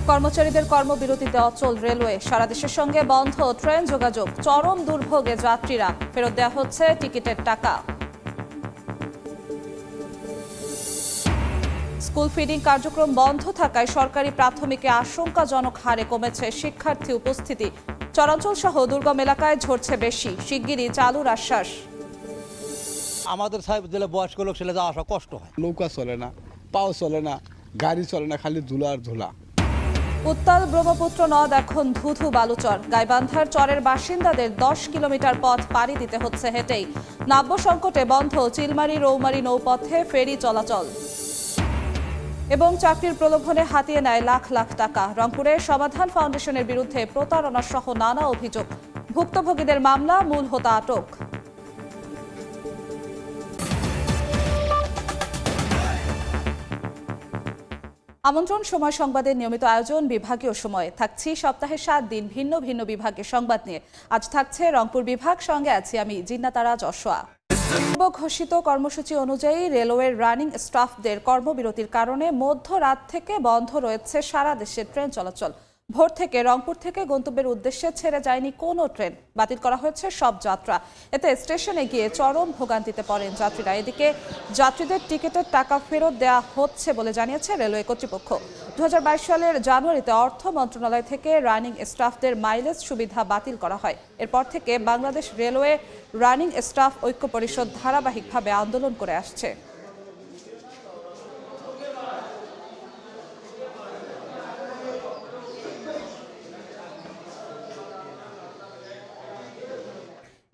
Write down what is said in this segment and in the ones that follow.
কর্মচারীদের কর্মবিরতিতে অচল রেলওয়ে, সারা দেশের সঙ্গে বন্ধ ট্রেন যোগাযোগ, চরম দুর্ভোগে যাত্রীরা, ফেরত দেওয়া হচ্ছে টিকিটের টাকা। স্কুল ফিডিং কার্যক্রম বন্ধ থাকায় সরকারি প্রাথমিকে আশঙ্কাজনক হারে কমেছে শিক্ষার্থী উপস্থিতি, চরাঞ্চল সহ দুর্গম এলাকায় ঝরছে বেশি, শিগগিরই চালুর আশ্বাস। আমাদের সাহেব জেলে বয়স্ক লোক ছেলে যাওয়া আসা কষ্ট হয়, নৌকা চলে না, পাও চলে না, গাড়ি চলে না, খালি ধুলা আর ধুলা। উত্তাল ব্রহ্মপুত্র নদ এখন ধুধু বালুচর, গাইবান্ধার চরের বাসিন্দাদের 10 কিলোমিটার পথ পাড়ি দিতে হচ্ছে হেঁটেই। নাব্য সংকটে বন্ধ চিলমারি রৌমারী নৌপথে ফেরি চলাচল। এবং চাকরির প্রলোভনে হাতিয়ে নেয় লাখ লাখ টাকা, রংপুরে সমাধান ফাউন্ডেশনের বিরুদ্ধে প্রতারণা সহ নানা অভিযোগ, ভুক্তভোগীদের মামলা, মূল হোতা আটক। আমন্ত্রণ সময় সংবাদের নিয়মিত আয়োজন বিভাগীয় সময়ে, থাকছি সপ্তাহে 7 দিন ভিন্ন ভিন্ন বিভাগের সংবাদ নিয়ে। আজ থাকছে রংপুর বিভাগ, সঙ্গে আছি আমি জিন্নাতারা যশোয়া। ঘোষিত কর্মসূচি অনুযায়ী রেলওয়ের রানিং স্টাফদের কর্মবিরতির কারণে মধ্যরাত থেকে বন্ধ রয়েছে সারা দেশের ট্রেন চলাচল। ভোর থেকে রংপুর থেকে গন্তব্যের উদ্দেশ্যে ছেড়ে যায়নি কোনো ট্রেন, বাতিল করা হয়েছে সব যাত্রা। এতে স্টেশনে গিয়ে চরম ভোগান্তিতে পড়েন যাত্রীরা। এদিকে যাত্রীদের টিকিটের টাকা ফেরত দেওয়া হচ্ছে বলে জানিয়েছে রেলওয়ে কর্তৃপক্ষ। 2022 সালের জানুয়ারিতে অর্থ মন্ত্রণালয় থেকে রানিং স্টাফদের মাইলেজ সুবিধা বাতিল করা হয়। এরপর থেকে বাংলাদেশ রেলওয়ে রানিং স্টাফ ঐক্য পরিষদ ধারাবাহিকভাবে আন্দোলন করে আসছে।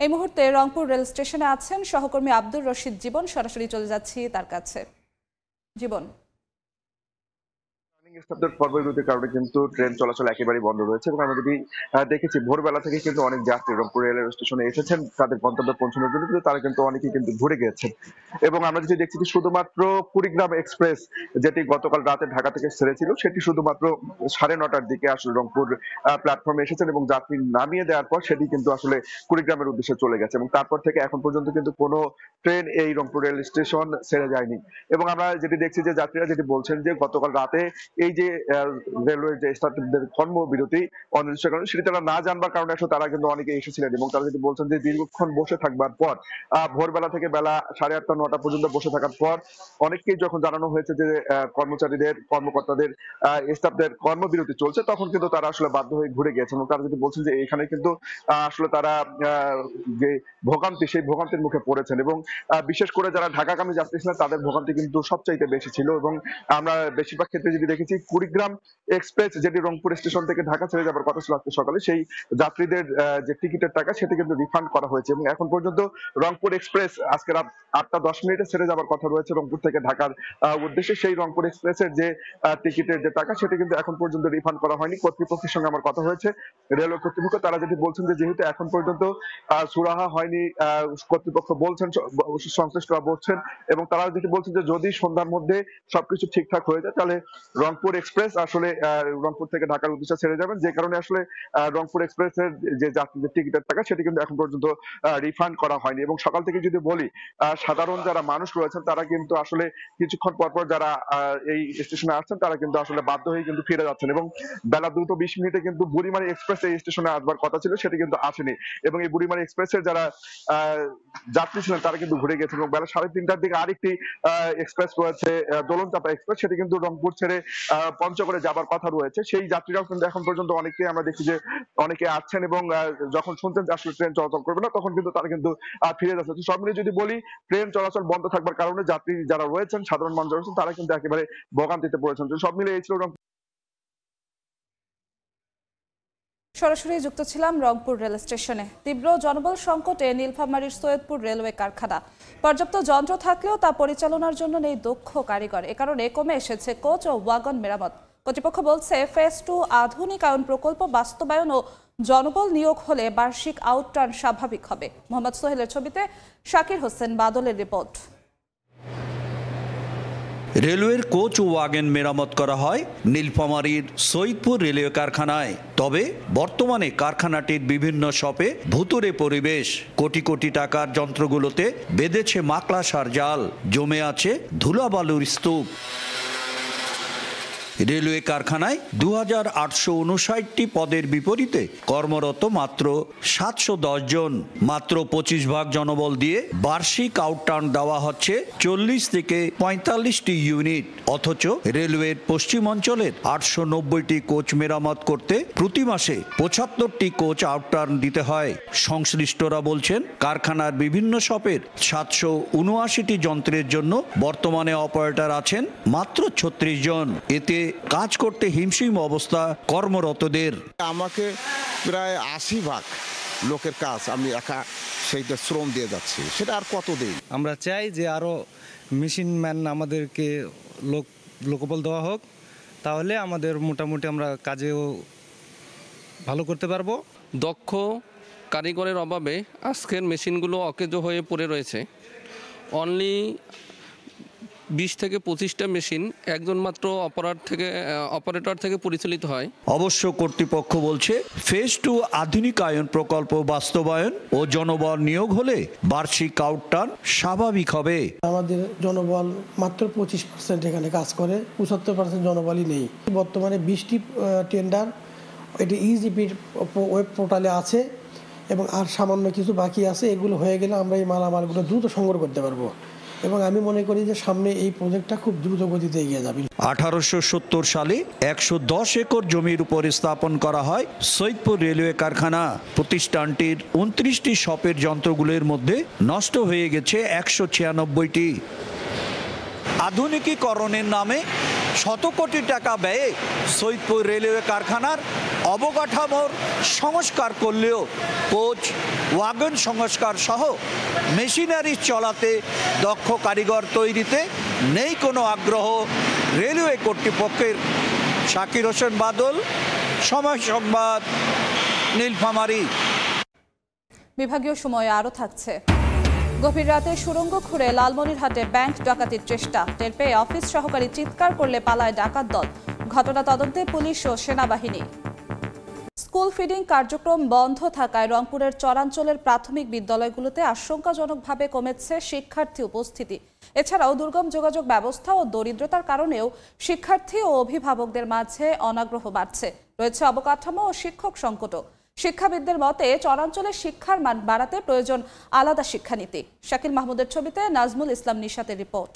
এই মুহূর্তে রংপুর রেল স্টেশনে আছেন সহকর্মী আব্দুর রশিদ জীবন, সরাসরি চলে যাচ্ছি তার কাছে। জীবন, স্টাফদের কর্মবিরতির কারণে কিন্তু ট্রেন চলাচল একেবারেই বন্ধ রয়েছে এবং আমরা যদি দেখেছি ভোরবেলা থেকে কিন্তু অনেক যাত্রী রংপুর রেলওয়ে স্টেশনে এসেছেন তাদের গন্তব্যে পৌঁছানোর জন্য, কিন্তু তারা কিন্তু অনেকেই কিন্তু ঘুরে গিয়েছেন। এবং আমরা যদি দেখছি যে শুধুমাত্র কুড়িগ্রাম এক্সপ্রেস যেটি গতকাল রাতে ঢাকা থেকে ছেড়েছিল সেটি শুধুমাত্র 9:30টার দিকে আসলে রংপুর প্ল্যাটফর্মে এসেছেন এবং যাত্রী নামিয়ে দেওয়ার পর সেটি কিন্তু আসলে কুড়িগ্রামের উদ্দেশ্যে চলে গেছে এবং তারপর থেকে এখন পর্যন্ত কিন্তু কোনো ট্রেন এই রংপুর রেল স্টেশন ছেড়ে যায়নি। এবং আমরা যেটি দেখছি যে যাত্রীরা যেটি বলছেন যে গতকাল রাতে এই যে রেলওয়ের যে স্টাফদের কর্মবিরতি অনির্দিষ্ট কারণে সেটি তারা না জানবার কারণে আসলে তারা কিন্তু অনেকে এসেছিলেন এবং তারা যদি বলছেন যে দীর্ঘক্ষণ বসে থাকবার পর ভোরবেলা থেকে বেলা 8:30 9টা পর্যন্ত বসে থাকার পর অনেককেই যখন জানানো হয়েছে যে কর্মচারীদের কর্মকর্তাদের স্টাফদের কর্মবিরতি চলছে তখন কিন্তু তারা আসলে বাধ্য হয়ে ঘুরে গিয়েছেন এবং তারা যদি বলছেন যে এখানে কিন্তু আসলে তারা যে ভোগান্তি সেই ভোগান্তির মুখে পড়েছেন এবং বিশেষ করে যারা ঢাকাগামী যাত্রী ছিলেন তাদের ভোগান্তি কিন্তু সবচাইতে বেশি ছিল। এবং আমরা বেশিরভাগ ক্ষেত্রে যদি দেখেছি কুড়িগ্রাম এক্সপ্রেস যেটি রংপুর স্টেশন থেকে ঢাকা ছেড়ে যাবার কথা ছিল আজকে সকালে, সেই যাত্রীদের যে টিকিটের টাকা সেটি কিন্তু রিফান্ড করা হয়েছে এবং এখন পর্যন্ত রংপুর এক্সপ্রেস আজকে রাত 8:10 ছেড়ে যাবার কথা রয়েছে রংপুর থেকে ঢাকার উদ্দেশ্যে। সেই রংপুর এক্সপ্রেসের যে টিকিটের যে টাকা সেটি কিন্তু এখন পর্যন্ত রিফান্ড করা হয়নি। কর্তৃপক্ষের সঙ্গে আমার কথা হয়েছে, রেলওয়ে কর্তৃপক্ষ তারা যেটি বলছেন যে যেহেতু এখন পর্যন্ত সুরাহা হয়নি, কর্তৃপক্ষ বলছেন সংশ্লিষ্টরা বলছেন এবং তারা যেটি বলছেন যে যদি সন্ধ্যার মধ্যে সবকিছু ঠিকঠাক হয়ে যায় তাহলে রংপুর এক্সপ্রেস আসলে রংপুর থেকে ঢাকার উদ্দেশ্যে ছেড়ে যাবেন, যে কারণে আসলে রংপুর এক্সপ্রেসের যে যাত্রীদের টিকিটের টাকা সেটি কিন্তু এখন পর্যন্ত রিফান্ড করা হয়নি। এবং সকাল থেকে যদি বলি সাধারণ যারা মানুষ রয়েছেন তারা কিন্তু আসলে কিছুক্ষণ পর যারা এই স্টেশনে আসছেন তারা কিন্তু আসলে বাধ্য হয়ে কিন্তু ফিরে যাচ্ছেন এবং বেলা 2:20 কিন্তু বুড়িমারি এক্সপ্রেস এই স্টেশনে আসবার কথা ছিল সেটি কিন্তু আসেনি এবং এই বুড়িমারি এক্সপ্রেসের যারা যাত্রী ছিলেন তারা কিন্তু ঘুরে গেছেন এবং বেলা 3:30টার দিকে আরেকটি এক্সপ্রেস রয়েছে দোলনচাপা এক্সপ্রেস, সেটি কিন্তু রংপুর ছেড়ে পঞ্চগড়ে যাবার কথা রয়েছে। সেই যাত্রীরাও কিন্তু এখন পর্যন্ত অনেকে আমরা দেখি যে অনেকে আসছেন এবং যখন শুনছেন যে আসলে ট্রেন চলাচল করবে না তখন কিন্তু তারা কিন্তু ফিরে যাচ্ছে। সব মিলিয়ে যদি বলি ট্রেন চলাচল বন্ধ থাকবার কারণে যাত্রী যারা রয়েছেন সাধারণ মানুষ রয়েছেন তারা কিন্তু একেবারে ভোগান্তিতে পড়েছেন। সব মিলিয়ে এই ছিল। সরাসরি যুক্ত ছিলাম রংপুর রেল স্টেশনে। তীব্র জনবল সংকটে নীলফামারীর সৈয়দপুর রেলওয়ে কারখানা, পর্যাপ্ত যন্ত্র থাকলেও তা পরিচালনার জন্য নেই দক্ষ কারিগর। এ কারণে কমে এসেছে কোচ ও ওয়াগন মেরামত। কর্তৃপক্ষ বলছে ফেজ 2 আধুনিকায়ন প্রকল্প বাস্তবায়ন ও জনবল নিয়োগ হলে বার্ষিক আউটটার্ন স্বাভাবিক হবে। মোহাম্মদ সোহেলের ছবিতে শাকির হোসেন বাদলের রিপোর্ট। রেলওয়ের কোচ ও ওয়াগন মেরামত করা হয় নীলফামারীর সৈয়দপুর রেলওয়ে কারখানায়। তবে বর্তমানে কারখানাটির বিভিন্ন শপে ভুতুড়ে পরিবেশ। কোটি কোটি টাকার যন্ত্রগুলোতে বেঁধেছে মাকড়সার জাল, জমে আছে ধুলাবালুর স্তূপ। রেলওয়ে কারখানায় 2859টি পদের বিপরীতে কর্মরত মাত্র 710 জন। মাত্র 25% জনবল দিয়ে বার্ষিক আউটটার্ন দেওয়া হচ্ছে 40 থেকে 45টি ইউনিট। অথচ রেলওয়ের পশ্চিম অঞ্চলের 890টি কোচ মেরামত করতে প্রতি মাসে 75টি কোচ আউটটার্ন দিতে হয়। সংশ্লিষ্টরা বলছেন, কারখানার বিভিন্ন শপের 779টি যন্ত্রের জন্য বর্তমানে অপারেটর আছেন মাত্র 36 জন। এতে কাজ করতে হিমশিম অবস্থা কর্মরতদের। আমাকে প্রায় 80% লোকের কাজ আমি একা সেইটা শ্রম দিয়ে যাচ্ছি, সেটা আর কত দিন। আমরা চাই যে আরও মেশিন ম্যান আমাদেরকে লোকবল দেওয়া হোক, তাহলে আমাদের মোটামুটি আমরা কাজেও ভালো করতে পারবো। দক্ষ কারিগরের অভাবে আজকের মেশিনগুলো অকেজো হয়ে পড়ে রয়েছে। অনলি 20 থেকে 25টা মেশিন একজন মাত্র অপারেটর থেকে পরিচালিত হয়। অবশ্য কর্তৃপক্ষ বলছে, ফেজ 2 আধুনিকায়ন প্রকল্প বাস্তবায়ন ও জনবল নিয়োগ হলে বার্ষিক আউটটার্ন স্বাভাবিক হবে। আমাদের জনবল মাত্র 25% এখানে কাজ করে, 75% জনবলই নেই। বর্তমানে 20টি টেন্ডার এটি ইজিপির ওয়েব পোর্টালে আছে এবং আর সামান্য কিছু বাকি আছে। এগুলো হয়ে গেলে আমরা এই মালামালগুলো দ্রুত সংগ্রহ করতে পারবো এবং আমি মনে করি যে সামনে এই প্রজেক্টটা খুব দ্রুত গতিতে এগিয়ে যাবে। 1870 সালে 110 একর জমির উপর স্থাপন করা হয় সৈয়দপুর রেলওয়ে কারখানা। প্রতিষ্ঠানটির 29টি শপের যন্ত্রগুলোর মধ্যে নষ্ট হয়ে গেছে 196টি। আধুনিকীকরণের নামে শত কোটি টাকা ব্যয়ে সৈয়দপুর রেলওয়ে কারখানার অবকাঠামোর সংস্কার করলেও কোচ ওয়াগন সংস্কার সহ মেশিনারি চলাতে দক্ষ কারিগর তৈরিতে নেই কোনো আগ্রহ রেলওয়ে কর্তৃপক্ষের। শাকির হোসেন বাদল, সময় সংবাদ, নীলফামারী। বিভাগীয় সময়ে আরও থাকছে। গভীর রাতে সুড়ঙ্গ খুঁড়ে লালমনিরহাটে ব্যাংক ডাকাতির চেষ্টা, টের পেয়ে অফিস সহকারী চিৎকার করলে পালায় ডাকাত দল। ঘটনা তদন্তে পুলিশ ও সেনাবাহিনী। স্কুল ফিডিং কার্যক্রম বন্ধ থাকায় রংপুরের চরাঞ্চলের প্রাথমিক বিদ্যালয়গুলোতে আশঙ্কাজনকভাবে কমেছে শিক্ষার্থী উপস্থিতি। এছাড়াও দুর্গম যোগাযোগ ব্যবস্থা ও দরিদ্রতার কারণেও শিক্ষার্থী ও অভিভাবকদের মাঝে অনাগ্রহ বাড়ছে। রয়েছে অবকাঠামো ও শিক্ষক সংকটও। শিক্ষাবিদদের মতে, চরাঞ্চলের শিক্ষার মান বাড়াতে প্রয়োজন আলাদা শিক্ষানীতি। শাকিল মাহমুদের ছবিতে নাজমুল ইসলাম নিশাতের রিপোর্ট।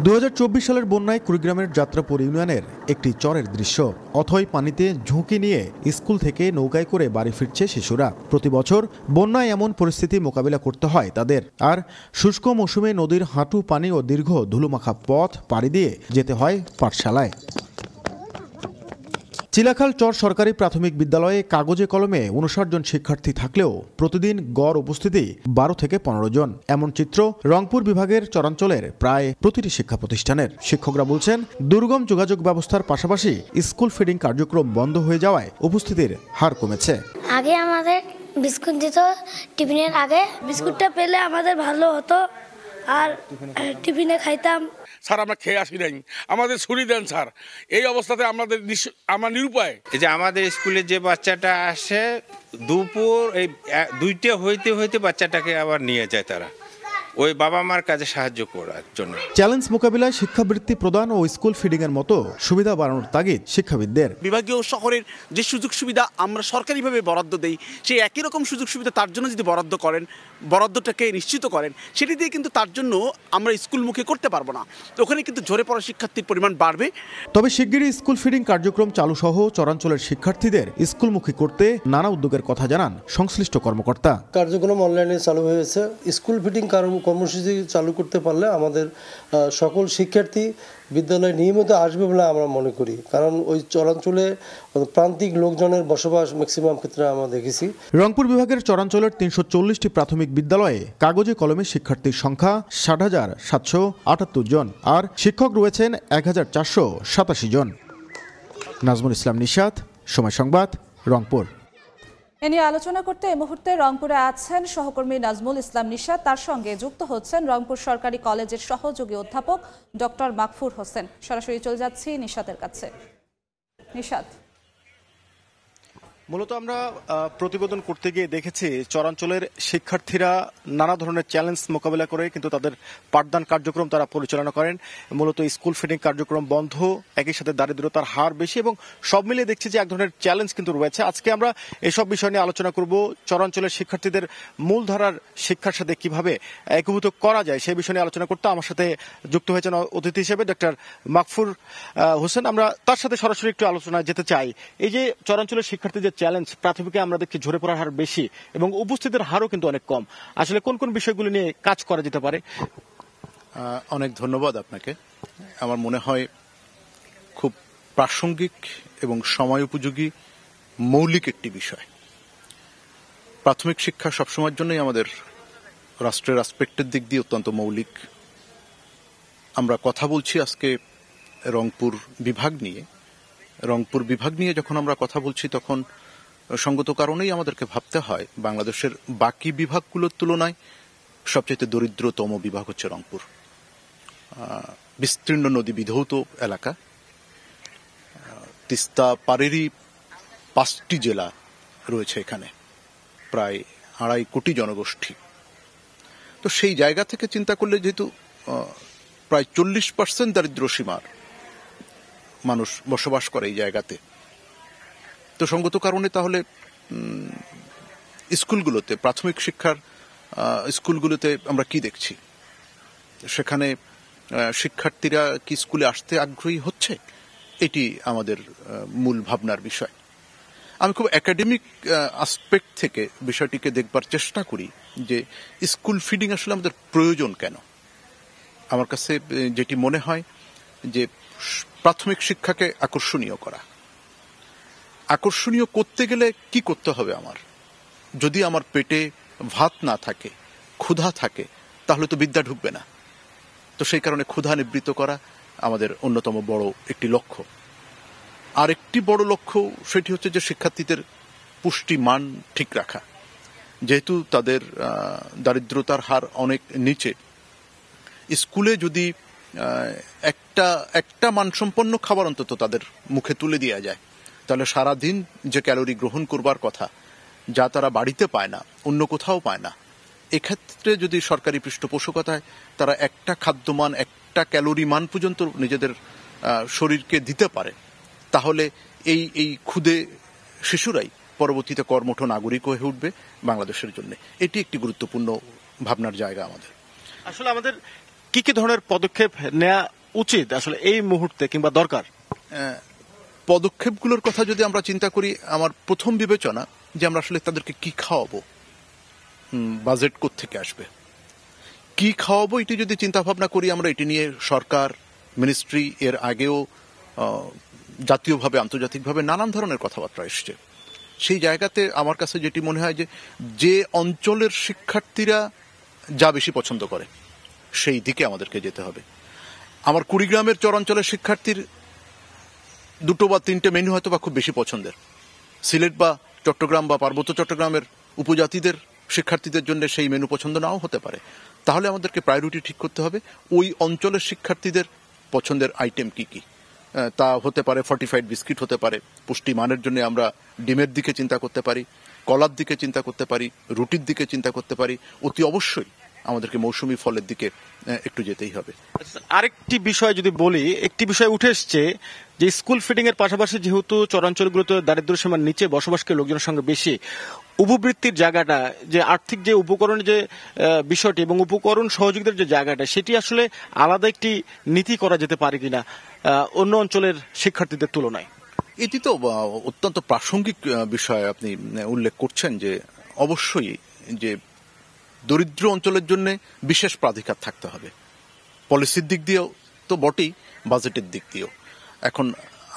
2024 সালের বন্যায় কুড়িগ্রামের যাত্রাপুর ইউনিয়নের একটি চরের দৃশ্য। অথই পানিতে ঝুঁকি নিয়ে স্কুল থেকে নৌকায় করে বাড়ি ফিরছে শিশুরা। প্রতি বছর বন্যায় এমন পরিস্থিতি মোকাবিলা করতে হয় তাদের। আর শুষ্ক মৌসুমে নদীর হাঁটু পানি ও দীর্ঘ ধুলোমাখা পথ পাড়ি দিয়ে যেতে হয় পাঠশালায়। চিলাখাল চর সরকারি প্রাথমিক বিদ্যালয়ে কাগজে কলমে 59 জন শিক্ষার্থী থাকলেও প্রতিদিন গড় উপস্থিতি 12 থেকে 15 জন। এমন চিত্র রংপুর বিভাগের চরাঞ্চলের প্রায় প্রতিটি শিক্ষা প্রতিষ্ঠানের। শিক্ষকরা বলছেন, দুর্গম যোগাযোগ ব্যবস্থার পাশাপাশি স্কুল ফিডিং কার্যক্রম বন্ধ হয়ে যাওয়ায় উপস্থিতির হার কমেছে। আগে আমাদের বিস্কুট দিত টিফিনের আগে, বিস্কুটটা পেলে আমাদের ভালো হতো আর টিফিনে খাইতাম। স্যার আমরা খেয়ে আসি নাই, আমাদের ছুরি দেন স্যার। এই অবস্থাতে আমরা নিরুপায়। এই যে আমাদের স্কুলে যে বাচ্চাটা আসে দুপুর এই 2টা হইতে বাচ্চাটাকে আবার নিয়ে যায় তারা ওই বাবা মার কাজে সাহায্য করার জন্য। চ্যালেঞ্জ মোকাবিলায় শিক্ষাবৃত্তি প্রদান ও স্কুল ফিডিং এর মতো সুবিধা বাড়ানোর তাগিদ শিক্ষাবিদদের। বিভাগীয় শহরের যে সুযোগ সুবিধা আমরা সরকারিভাবে বরাদ্দ দেই, সেই একই রকম সুযোগ সুবিধা তার জন্য যদি বরাদ্দটাকে নিশ্চিত করেন, সেটি দিয়ে কিন্তু তার জন্য আমরা স্কুলমুখী করতে পারবো না। তো ওখানে কিন্তু ঝরে পড়া শিক্ষার্থীর পরিমাণ বাড়বে। তবে শিগগিরই স্কুল ফিডিং কার্যক্রম চালু সহ চরাঞ্চলের শিক্ষার্থীদের স্কুলমুখী করতে নানা উদ্যোগের কথা জানান সংশ্লিষ্ট কর্মকর্তা। কার্যক্রম অনলাইনে চালু হয়েছে। স্কুল ফিডিং কর্মসূচি চালু করতে পারলে আমাদের সকল শিক্ষার্থী বিদ্যালয়ে নিয়মিত আসবে বলে আমরা মনে করি, কারণ ওই চরাঞ্চলে প্রান্তিক লোকজনের বসবাস ম্যাক্সিমাম ক্ষেত্রে আমরা দেখেছি। রংপুর বিভাগের চরাঞ্চলের 340টি প্রাথমিক বিদ্যালয়ে কাগজে কলমে শিক্ষার্থীর সংখ্যা 60,778 জন, আর শিক্ষক রয়েছেন 1,487 জন। নাজমুল ইসলাম নিশাত, সময় সংবাদ, রংপুর। এ নিয়ে আলোচনা করতে এই মুহূর্তে রংপুরে আছেন সহকর্মী নাজমুল ইসলাম নিশাত। তার সঙ্গে যুক্ত হচ্ছেন রংপুর সরকারি কলেজের সহযোগী অধ্যাপক ডক্টর মাকফুর হোসেন। সরাসরি চলে যাচ্ছি নিশাতের কাছে। নিশাত, মূলত আমরা প্রতিবেদন করতে গিয়ে দেখেছি চরাঞ্চলের শিক্ষার্থীরা নানা ধরনের চ্যালেঞ্জ মোকাবিলা করে কিন্তু তাদের পাঠদান কার্যক্রম তারা পরিচালনা করেন। মূলত স্কুল ফিডিং কার্যক্রম বন্ধ, একই সাথে দারিদ্রতার হার বেশি এবং সব মিলিয়ে দেখছি যে এক ধরনের চ্যালেঞ্জ কিন্তু রয়েছে। আজকে আমরা এসব বিষয় নিয়ে আলোচনা করব। চরাঞ্চলের শিক্ষার্থীদের মূলধারার শিক্ষার সাথে কিভাবে একীভূত করা যায় সেই বিষয় নিয়ে আলোচনা করতে আমার সাথে যুক্ত হয়েছেন অতিথি হিসেবে ডক্টর মাকফুর হোসেন। আমরা তার সাথে সরাসরি একটু আলোচনায় যেতে চাই। এই যে চরাঞ্চলের শিক্ষার্থীদের চ্যালেঞ্জ, প্রাথমিকে আমরা দেখছি ঝরে পড়ার হার বেশি এবং উপস্থিতির হারও কিন্তু অনেক কম। আসলে কোন কোন বিষয়গুলো নিয়ে কাজ করা যেতে পারে? অনেক ধন্যবাদ আপনাকে। আমার মনে হয় খুব প্রাসঙ্গিক এবং সময় উপযোগী মৌলিক একটি বিষয়। প্রাথমিক শিক্ষা সবসময়ের জন্যই আমাদের রাষ্ট্রের আসপেক্টের দিক দিয়ে অত্যন্ত মৌলিক। আমরা কথা বলছি আজকে রংপুর বিভাগ নিয়ে। রংপুর বিভাগ নিয়ে যখন আমরা কথা বলছি তখন সঙ্গত কারণেই আমাদেরকে ভাবতে হয় বাংলাদেশের বাকি বিভাগগুলোর তুলনায় সবচেয়ে দরিদ্রতম বিভাগ হচ্ছে রংপুর। বিস্তীর্ণ নদী বিধৌত এলাকা, তিস্তা পাড়েরই 5টি জেলা রয়েছে এখানে, প্রায় 2.5 কোটি জনগোষ্ঠী। তো সেই জায়গা থেকে চিন্তা করলে যেহেতু প্রায় 40% দারিদ্র্য সীমার মানুষ বসবাস করে এই জায়গাতে, তো সঙ্গত কারণে তাহলে স্কুলগুলোতে, প্রাথমিক শিক্ষার স্কুলগুলোতে আমরা কি দেখছি? সেখানে শিক্ষার্থীরা কি স্কুলে আসতে আগ্রহী হচ্ছে? এটি আমাদের মূল ভাবনার বিষয়। আমি খুব একাডেমিক আসপেক্ট থেকে বিষয়টিকে দেখবার চেষ্টা করি যে স্কুল ফিডিং আসলে আমাদের প্রয়োজন কেন। আমার কাছে যেটি মনে হয় যে প্রাথমিক শিক্ষাকে আকর্ষণীয় করা। আকর্ষণীয় করতে গেলে কি করতে হবে? যদি আমার পেটে ভাত না থাকে, ক্ষুধা থাকে, তাহলে তো বিদ্যা ঢুকবে না। তো সেই কারণে ক্ষুধা নিবৃত্ত করা আমাদের অন্যতম বড় একটি লক্ষ্য। আর একটি বড় লক্ষ্য সেটি হচ্ছে যে শিক্ষার্থীদের পুষ্টি মান ঠিক রাখা। যেহেতু তাদের দারিদ্রতার হার অনেক নিচে, স্কুলে যদি একটা মানসম্পন্ন খাবার অন্তত তাদের মুখে তুলে দেওয়া যায়, তাহলে সারাদিন যে ক্যালোরি গ্রহণ করবার কথা, যা তারা বাড়িতে পায় না, অন্য কোথাও পায় না, এক্ষেত্রে যদি সরকারি পৃষ্ঠপোষকতায় তারা একটা খাদ্যমান, একটা ক্যালোরি মান পর্যন্ত নিজেদের শরীরকে দিতে পারে, তাহলে এই ক্ষুদে শিশুরাই পরবর্তীতে কর্মঠ নাগরিক হয়ে উঠবে বাংলাদেশের জন্য। এটি একটি গুরুত্বপূর্ণ ভাবনার জায়গা আমাদের। আসলে আমাদের কি কি ধরনের পদক্ষেপ নেওয়া উচিত আসলে এই মুহূর্তে কিংবা দরকার? পদক্ষেপগুলোর কথা যদি আমরা চিন্তা করি, আমার প্রথম বিবেচনা যে আমরা আসলে তাদেরকে কি খাওয়াবো, বাজেট কোত্থেকে আসবে, কি খাওয়াবো, এটি যদি চিন্তা ভাবনা করি আমরা, এটি নিয়ে সরকার, মিনিস্ট্রি এর আগেও জাতীয়ভাবে আন্তর্জাতিকভাবে নানান ধরনের কথাবার্তা এসছে। সেই জায়গাতে আমার কাছে যেটি মনে হয় যে অঞ্চলের শিক্ষার্থীরা যা বেশি পছন্দ করে সেই দিকে আমাদেরকে যেতে হবে। আমার কুড়িগ্রামের চরাঞ্চলের শিক্ষার্থীর 2 বা 3টে মেনু হয়তো বা খুব বেশি পছন্দের। সিলেট বা চট্টগ্রাম বা পার্বত্য চট্টগ্রামের উপজাতিদের শিক্ষার্থীদের জন্য সেই মেনু পছন্দ নাও হতে পারে। তাহলে আমাদেরকে প্রায়োরিটি ঠিক করতে হবে ওই অঞ্চলের শিক্ষার্থীদের পছন্দের আইটেম কি কি। তা হতে পারে ফর্টিফাইড বিস্কিট হতে পারে, পুষ্টি মানের জন্য আমরা ডিমের দিকে চিন্তা করতে পারি, কলার দিকে চিন্তা করতে পারি, রুটির দিকে চিন্তা করতে পারি। অতি অবশ্যই আমাদেরকে মৌসুমী ফলের দিকে একটু যেতেই হবে। আরেকটি বিষয় যদি বলি, একটি বিষয় উঠে এসছে যে স্কুল ফিডিং এর পাশাপাশি যেহেতু চরাঞ্চলগুলোতে দারিদ্র্য সীমার নিচে বসবাসকারী লোকজনের সঙ্গে বেশি, উপবৃত্তির জায়গাটা, যে আর্থিক যে উপকরণের যে বিষয়টি এবং উপকরণ সহযোগিতার যে জায়গাটা, সেটি আসলে আলাদা একটি নীতি করা যেতে পারে কিনা অন্য অঞ্চলের শিক্ষার্থীদের তুলনায়? এটি তো অত্যন্ত প্রাসঙ্গিক বিষয় আপনি উল্লেখ করছেন যে অবশ্যই যে দরিদ্র অঞ্চলের জন্য বিশেষ প্রাধিকার থাকতে হবে, পলিসির দিক দিয়েও তো বটেই, বাজেটের দিক দিয়েও। এখন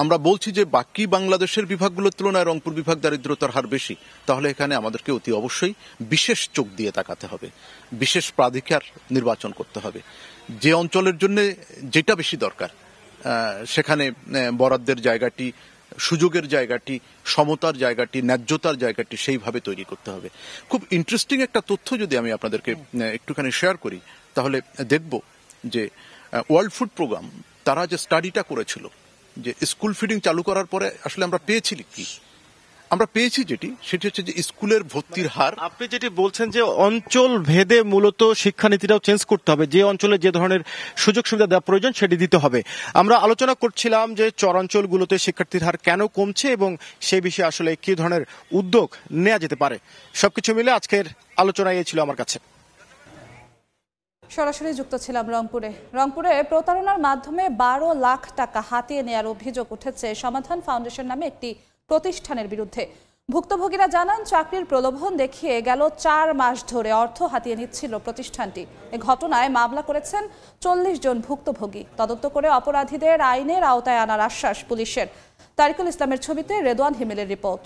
আমরা বলছি যে বাকি বাংলাদেশের বিভাগগুলোর তুলনায় রংপুর বিভাগ দারিদ্রতার হার বেশি, তাহলে এখানে আমাদেরকে অতি অবশ্যই বিশেষ চোখ দিয়ে তাকাতে হবে, বিশেষ প্রাধিকার নির্বাচন করতে হবে। যে অঞ্চলের জন্য যেটা বেশি দরকার সেখানে বরাদ্দের জায়গাটি, সুযোগের জায়গাটি, সমতার জায়গাটি, ন্যায্যতার জায়গাটি সেইভাবে তৈরি করতে হবে। খুব ইন্টারেস্টিং একটা তথ্য যদি আমি আপনাদেরকে একটুখানি শেয়ার করি, তাহলে দেখব যে ওয়ার্ল্ড ফুড প্রোগ্রাম তারা যে স্টাডিটা করেছিল যে স্কুল ফিডিং চালু করার পরে আসলে আমরা পেয়েছি কি, আমরা পেয়েছি সেটি হচ্ছে যে স্কুলের ভর্তির হার। আপনি যেটি বলছেন যে অঞ্চল ভেদে মূলত শিক্ষানীতিটাও চেঞ্জ করতে হবে, যে অঞ্চলে যে ধরনের সুযোগ সুবিধা দেওয়া প্রয়োজন সেটি দিতে হবে। আমরা আলোচনা করছিলাম যে চরাঞ্চলগুলোতে শিক্ষার্থীর হার কেন কমছে এবং সেই বিষয়ে আসলে কি ধরনের উদ্যোগ নেওয়া যেতে পারে। সবকিছু মিলে আজকের আলোচনায় এই ছিল আমার কাছে। সরাসরি যুক্ত ছিলাম রংপুরে প্রতারণার মাধ্যমে 12 লাখ টাকা হাতিয়ে নেয়ার অভিযোগ উঠেছে সমাধান ফাউন্ডেশন নামে একটি প্রতিষ্ঠানের বিরুদ্ধে। ভুক্তভোগীরা জানান চাকরির প্রলোভন দেখিয়ে গেল 4 মাস ধরে অর্থ হাতিয়ে নিচ্ছিল প্রতিষ্ঠানটি। এ ঘটনায় মামলা করেছেন 40 জন ভুক্তভোগী। তদন্ত করে অপরাধীদের আইনের আওতায় আনার আশ্বাস পুলিশের। তারিকুল ইসলামের ছবিতে রেদওয়ান হিমেলের রিপোর্ট।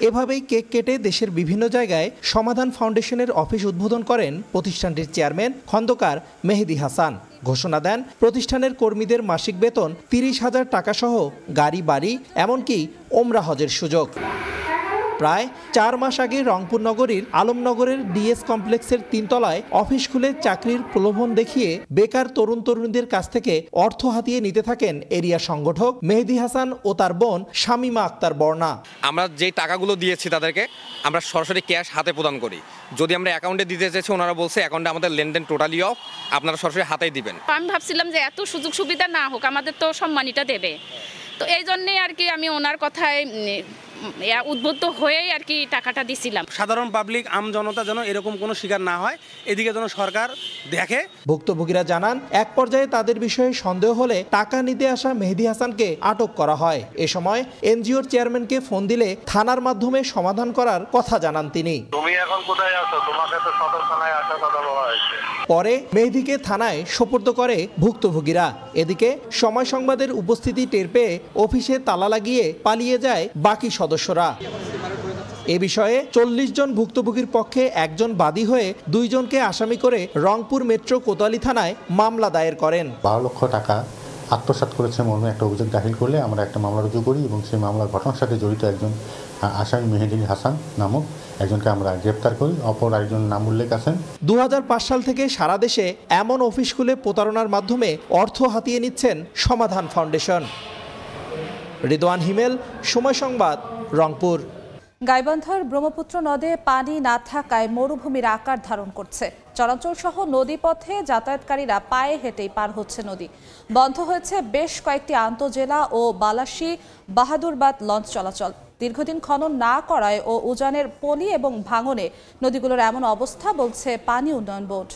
এভাবেই কেক কেটে দেশের বিভিন্ন জায়গায় সমাধান ফাউন্ডেশনের অফিস উদ্বোধন করেন প্রতিষ্ঠানটির চেয়ারম্যান খন্দকার মেহেদী হাসান। ঘোষণা দেন প্রতিষ্ঠানের কর্মীদের মাসিক বেতন 30,000 টাকা সহ গাড়ি বাড়ি এমনকি ওমরা হজের সুযোগ। প্রায় 4 মাস আগে রংপুর নগরীর আলমনগরের ডিএস কমপ্লেক্সের 3 তলায় অফিস খুলে চাকরির প্রলোভন দেখিয়ে বেকার তরুণ তরুণীদের কাছ থেকে অর্থ হাতিয়ে নিতে থাকেন এরিয়া সংগঠক মেহেদী হাসান ও তার বোন শামিমা আক্তার বর্ণা। আমরা যে টাকাগুলো দিয়েছি তাদেরকে আমরা সরাসরি ক্যাশ হাতে প্রদান করি। যদি আমরা অ্যাকাউন্টে দিতে চাইছি ওনারা বলছে অ্যাকাউন্টে আমাদের লেনদেন টোটালি অফ, আপনারা সরাসরি হাতেই দিবেন। আমি ভাবছিলাম যে এত সুযোগ সুবিধা না হোক, আমাদের তো সম্মানিটা দেবে, তো এই জন্যই আর কি আমি ওনার কথায় উদ্বুদ্ধ হয়েই আর কি টাকাটা দিছিলাম। সাধারণ পাবলিক আম জনতা যেন এরকম কোনো শিকার না হয়, এদিকে যেন সরকার দেখে। ভুক্তভোগীরা জানান এক পর্যায়ে তাদের বিষয়ে সন্দেহ হলে টাকা নিতে আসা মেহেদী হাসানকে আটক করা হয়। এ সময় এনজিওর চেয়ারম্যানকে ফোন দিলে থানার মাধ্যমে সমাধান করার কথা জানান তিনি। তুমি এখন কোথায় আছো? তোমাকে তো সদর থানায় আসার কথা বলা হয়েছে। পরে মেহেদীকে থানায় সোপর্দ করে ভুক্তভোগীরা। এদিকে সময় সংবাদের উপস্থিতি টের পেয়ে অফিসে তালা লাগিয়ে পালিয়ে যায় বাকি সদস্যরা। এ বিষয়ে 40 জন ভুক্তভোগীর পক্ষে একজন বাদী হয়ে 2 জনকে আসামি করে রংপুর মেট্রো কোতোয়ালি থানায় মামলা দায়ের করেন। 12 লক্ষ টাকা আত্মসাৎ করেছে মর্মে একটা অভিযোগ দাখিল করলে আমরা একটা মামলা রুজু করি এবং সেই মামলার ঘটনার সাথে জড়িত একজন আসামি মেহেদী হাসান নামক একজনকে আমরা গ্রেপ্তার করি। অপর একজন নাম উল্লেখ আছেন। 2005 সাল থেকে সারা দেশে এমন অফিস খুলে প্রতারণার মাধ্যমে অর্থ হাতিয়ে নিচ্ছেন সমাধান ফাউন্ডেশন। রেদওয়ান হিমেল, সময় সংবাদ, রংপুর। গাইবান্ধার ব্রহ্মপুত্র নদে পানি না থাকায় মরুভূমির আকার ধারণ করছে। চরাঞ্চল সহ নদীপথে যাতায়াতকারীরা পায়ে হেঁটেই পার হচ্ছে নদী। বন্ধ হয়েছে বেশ কয়েকটি আন্তজেলা ও বালাসী বাহাদুরবাদ লঞ্চ চলাচল। দীর্ঘদিন খনন না করায় ও উজানের পলি এবং ভাঙনে নদীগুলোর এমন অবস্থা, বলছে পানি উন্নয়ন বোর্ড।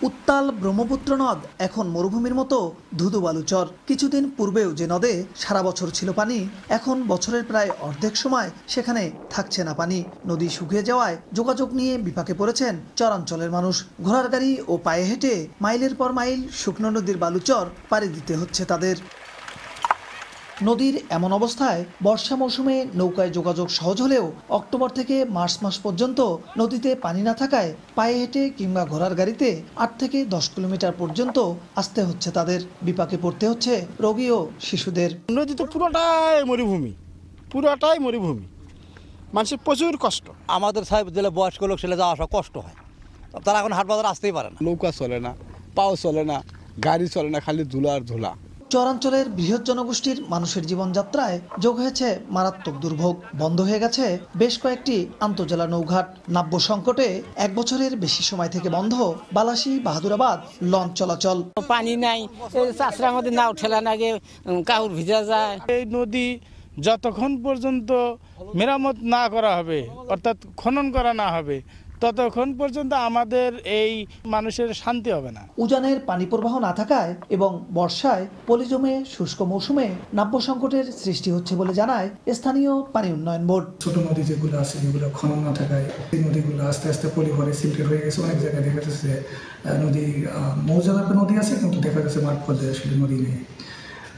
উত্তাল ব্রহ্মপুত্র নদ এখন মরুভূমির মতো ধুধু বালুচর। কিছুদিন পূর্বেও যে নদে সারা বছর ছিল পানি, এখন বছরের প্রায় অর্ধেক সময় সেখানে থাকছে না পানি। নদী শুকিয়ে যাওয়ায় যোগাযোগ নিয়ে বিপাকে পড়েছেন চরাঞ্চলের মানুষ। ঘোড়ার গাড়ি ও পায়ে হেঁটে মাইলের পর মাইল শুকনো নদীর বালুচর পাড়ি দিতে হচ্ছে তাদের। নদীর এমন অবস্থায় বর্ষা মৌসুমে নৌকায় যোগাযোগ সহজ হলেও অক্টোবর থেকে মার্চ মাস পর্যন্ত নদীতে পানি না থাকায় পায়ে হেঁটে কিংবা ঘোড়ার গাড়িতে 8 থেকে 10 কিলোমিটার পর্যন্ত আসতে হচ্ছে তাদের। বিপাকে পড়তে হচ্ছে রোগী ও শিশুদের। নদী তো পুরোটাই মরুভূমি, মানুষের প্রচুর কষ্ট। আমাদের সাহেব জেলে বয়স্ক লোক ছেলে যাওয়া আসা কষ্ট হয়, তারা এখন হাট বাজার আসতেই পারে না। নৌকা চলে না, পাও চলে না, গাড়ি চলে না, খালি ধুলা আর ধুলা। চরাঞ্চলের বৃহৎ জনগোষ্ঠীর মানুষের জীবনযাত্রায় যোগ হয়েছে মারাত্মক দুর্ভোগ। বন্ধ হয়ে গেছে বেশ কয়েকটি আন্তজেলা নৌঘাট। নাব্য সংকটে 1 বছরের বেশি সময় থেকে বন্ধ বালাসী বাহাদুরাবাদ লঞ্চ চলাচল। পানি নাই, চাষরার মধ্যে নাও ঠেলা লাগে, কাউর ভিজা যায়। এই নদী যতক্ষণ পর্যন্ত মেরামত না করা হবে, অর্থাৎ খনন করা না হবে, ততক্ষণ পর্যন্ত আমাদের এই মানুষের শান্তি হবে না। উজানের পানি প্রবাহ না থাকায় এবং বর্ষায় পলি জমে শুষ্ক মৌসুমে নাব্য সংকটের সৃষ্টি হচ্ছে বলে জানায় স্থানীয় পানি উন্নয়ন বোর্ড। ছোট নদী যেগুলো আছে, যেগুলো খনন না থাকায় এই নদীগুলো আস্তে আস্তে পলি ভরে সিল্টেড হয়ে গেছে। অনেক জায়গায় দেখা যাচ্ছে নদী মৌজাদার নদী আছে, কিন্তু দেখা যাচ্ছে মাঠ পর্যায়ে আসলে নদী নেই।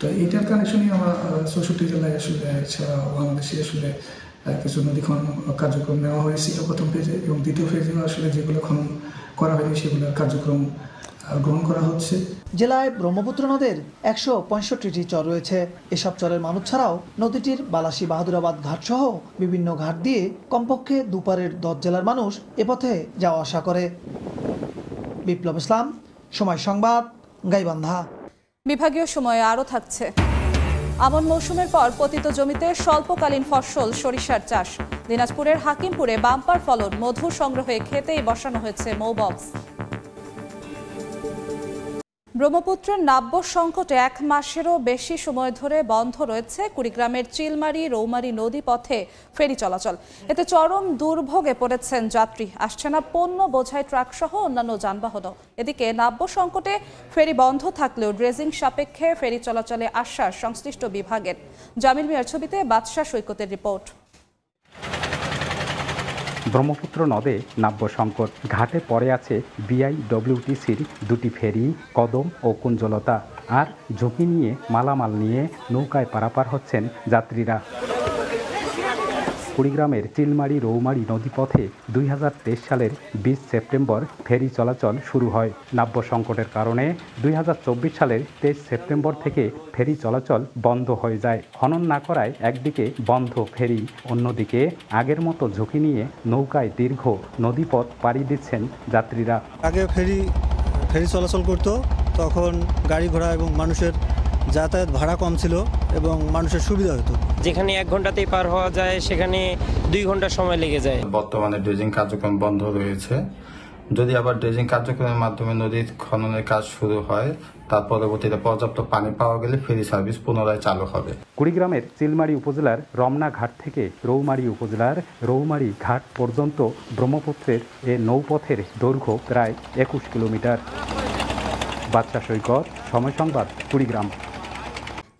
তো এইটার কানেকশনই আমরা 64 জেলায় আসলে ছাড়া বাংলাদেশে আসলে কিছু নদী খনন কার্যক্রম নেওয়া হয়েছিল প্রথম ফেজে, এবং দ্বিতীয় ফেজেও আসলে যেগুলো খনন করা হয়নি সেগুলোর কার্যক্রম গ্রহণ করা হচ্ছে। জেলায় ব্রহ্মপুত্র নদের 165টি চর রয়েছে। এসব চরের মানুষ ছাড়াও নদীটির বালাসী বাহাদুরাবাদ ঘাট সহ বিভিন্ন ঘাট দিয়ে কমপক্ষে দুপারের 10 জেলার মানুষ এ পথে যাওয়া আসা করে। বিপ্লব ইসলাম, সময় সংবাদ, গাইবান্ধা। বিভাগীয় সময়ে আরও থাকছে। আমন মৌসুমের পর পতিত জমিতে স্বল্পকালীন ফসল সরিষার চাষ। দিনাজপুরের হাকিমপুরে বাম্পার ফলন, মধু সংগ্রহে খেতেই বসানো হয়েছে মৌবক্স। ব্রহ্মপুত্রের নাব্য সংকটে 1 মাসেরও বেশি সময় ধরে বন্ধ রয়েছে কুড়িগ্রামের চিলমারি রৌমারী নদী পথে ফেরি চলাচল। এতে চরম দুর্ভোগে পড়েছেন যাত্রী। আসছে না পণ্য বোঝাই ট্রাক সহ অন্যান্য যানবাহনও। এদিকে নাব্য সংকটে ফেরি বন্ধ থাকলেও ড্রেজিং সাপেক্ষে ফেরি চলাচলে আশ্বাস সংশ্লিষ্ট বিভাগের। জামিল মিয়ার ছবিতে বাদশা সৈকতের রিপোর্ট। ব্রহ্মপুত্র নদে নাব্য সংকট। ঘাটে পড়ে আছে বিআইডব্লিউটিসির 2টি ফেরি, কদম ও কুঞ্জলতা। আর ঝুঁকি নিয়ে মালামাল নিয়ে নৌকায় পারাপার হচ্ছেন যাত্রীরা। কুড়িগ্রামের চিলমারি রৌমারী নদীপথে 2023 সালের 20 সেপ্টেম্বর ফেরি চলাচল শুরু হয়। নাব্য সংকটের কারণে 2024 সালের 23 সেপ্টেম্বর থেকে ফেরি চলাচল বন্ধ হয়ে যায়। খনন না করায় একদিকে বন্ধ ফেরি, অন্যদিকে আগের মতো ঝুঁকি নিয়ে নৌকায় দীর্ঘ নদীপথ পাড়ি দিচ্ছেন যাত্রীরা। আগে ফেরি চলাচল করত, তখন গাড়ি ঘোড়া এবং মানুষের যাতায়াত ভাড়া কম ছিল এবং মানুষের সুবিধা হতো। যেখানে 1 ঘন্টাতেই পার হওয়া যায় সেখানে 2 ঘন্টা সময় লেগে যায়। বর্তমানে ড্রেজিং কার্যক্রম বন্ধ রয়েছে। যদি আবার ড্রেজিং কার্যক্রমের মাধ্যমে নদীর খননের কাজ শুরু হয়, তার পরবর্তীতে পর্যাপ্ত পানি পাওয়া গেলে ফেরি সার্ভিস পুনরায় চালু হবে। কুড়িগ্রামের চিলমারি উপজেলার রমনা ঘাট থেকে রৌমারী উপজেলার রৌমারী ঘাট পর্যন্ত ব্রহ্মপুত্রের এ নৌপথের দৈর্ঘ্য প্রায় 21 কিলোমিটার। বাদশা সৈকত, সময় সংবাদ, কুড়িগ্রাম।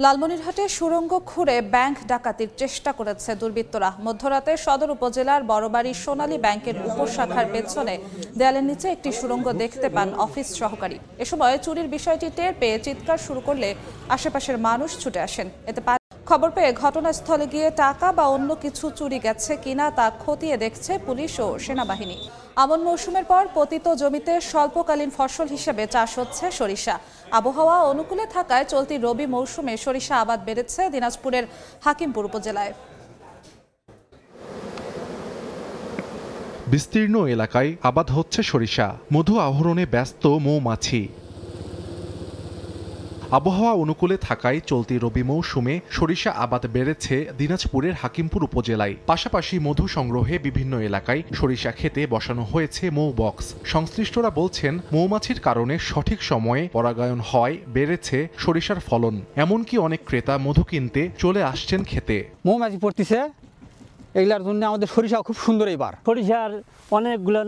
লালমনিরহাটে সুড়ঙ্গ খুঁড়ে ব্যাংক ডাকাতির চেষ্টা করেছে দুর্বৃত্তরা। মধ্যরাতে সদর উপজেলার বড়বাড়ি সোনালী ব্যাংকের উপশাখার পেছনে দেয়ালের নিচে একটি সুড়ঙ্গ দেখতে পান অফিস সহকারী। এ সময় চুরির বিষয়টি টের পেয়ে চিৎকার শুরু করলে আশেপাশের মানুষ ছুটে আসেন। এতে খবর পেয়ে ঘটনাস্থলে গিয়ে টাকা বা অন্য কিছু চুরি গেছে কিনা তা খতিয়ে দেখছে পুলিশ ও সেনাবাহিনী। আমন মৌসুমের পর পতিত জমিতে স্বল্পকালীন ফসল হিসেবে চাষ হচ্ছে সরিষা। আবহাওয়া অনুকূলে থাকায় চলতি রবি মৌসুমে সরিষা আবাদ বেড়েছে দিনাজপুরের হাকিমপুর উপজেলায়। বিস্তীর্ণ এলাকায় আবাদ হচ্ছে সরিষা। মধু আহরণে ব্যস্ত মৌমাছি। আবহাওয়া অনুকূলে থাকায় চলতি রবি মৌসুমে সরিষা আবাদ বেড়েছে দিনাজপুরের হাকিমপুর উপজেলায়। পাশাপাশি মধু সংগ্রহে বিভিন্ন এলাকায় সরিষা খেতে বসানো হয়েছে মৌবক্স। সংশ্লিষ্টরা বলছেন, মৌমাছির কারণে সঠিক সময়ে পরাগায়ন হয়, বেড়েছে সরিষার ফলন। এমনকি অনেক ক্রেতা মধু কিনতে চলে আসছেন খেতে। মৌমাছি পড়তেছে, এগুলার জন্য আমাদের সরিষা খুব সুন্দর। এবার সরিষার অনেকগুলো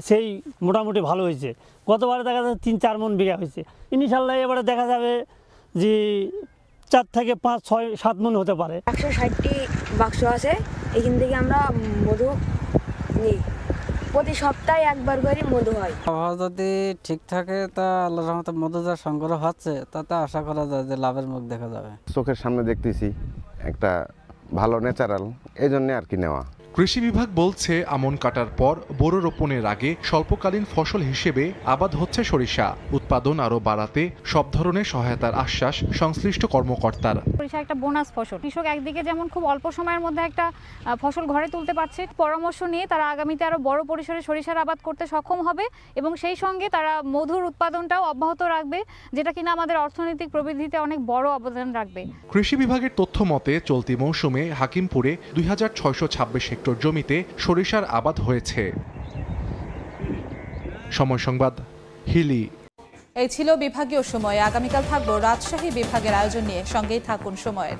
সেই মোটামুটি ভালো হয়েছে। গতবারে দেখা যাচ্ছে 3-4 মণ বিঘা হয়েছে। ইনশাল্লাহ এবারে দেখা যাবে যে 4 থেকে 5, 6, 7 মণ হতে পারে। 160টি বাক্স আছে, এখান থেকে আমরা মধু নিই। প্রতি সপ্তাহে একবার করে মধু হয়। আবহাওয়া যদি ঠিক থাকে তা আল্লাহর রহমতে মধু যা সংগ্রহ হচ্ছে তাতে আশা করা যায় যে লাভের মুখ দেখা যাবে। চোখের সামনে দেখতেছি একটা ভালো ন্যাচারাল, এই জন্য আর কি নেওয়া। কৃষি বিভাগ বলছে, আমন কাটার পর বোরো রোপণের আগে স্বল্পকালীন ফসল হিসেবে আবাদ হচ্ছে সরিষা। উৎপাদন আরও বাড়াতে সব ধরনের সহায়তার আশ্বাস সংশ্লিষ্ট কর্মকর্তার। সরিষা একটা বোনাস ফসল। কৃষক একদিকে যেমন খুব অল্প সময়ের মধ্যে একটা ফসল ঘরে তুলতে পারছে, পরামর্শ নিয়ে তারা আগামীতে আরো বড় পরিসরে সরিষার আবাদ করতে সক্ষম হবে এবং সেই সঙ্গে তারা মধুর উৎপাদনটাও অব্যাহত রাখবে, যেটা কিনা আমাদের অর্থনৈতিক প্রবৃদ্ধিতে অনেক বড় অবদান রাখবে। কৃষি বিভাগের তথ্য মতে চলতি মৌসুমে হাকিমপুরে 2626 হেক্টর জমিতে সরিষার আবাদ হয়েছে। সময় সংবাদ, হিলি। এই ছিল বিভাগীয় সময়। আগামীকাল থাকবো রাজশাহী বিভাগের আয়োজন নিয়ে। সঙ্গেই থাকুন সময়ের।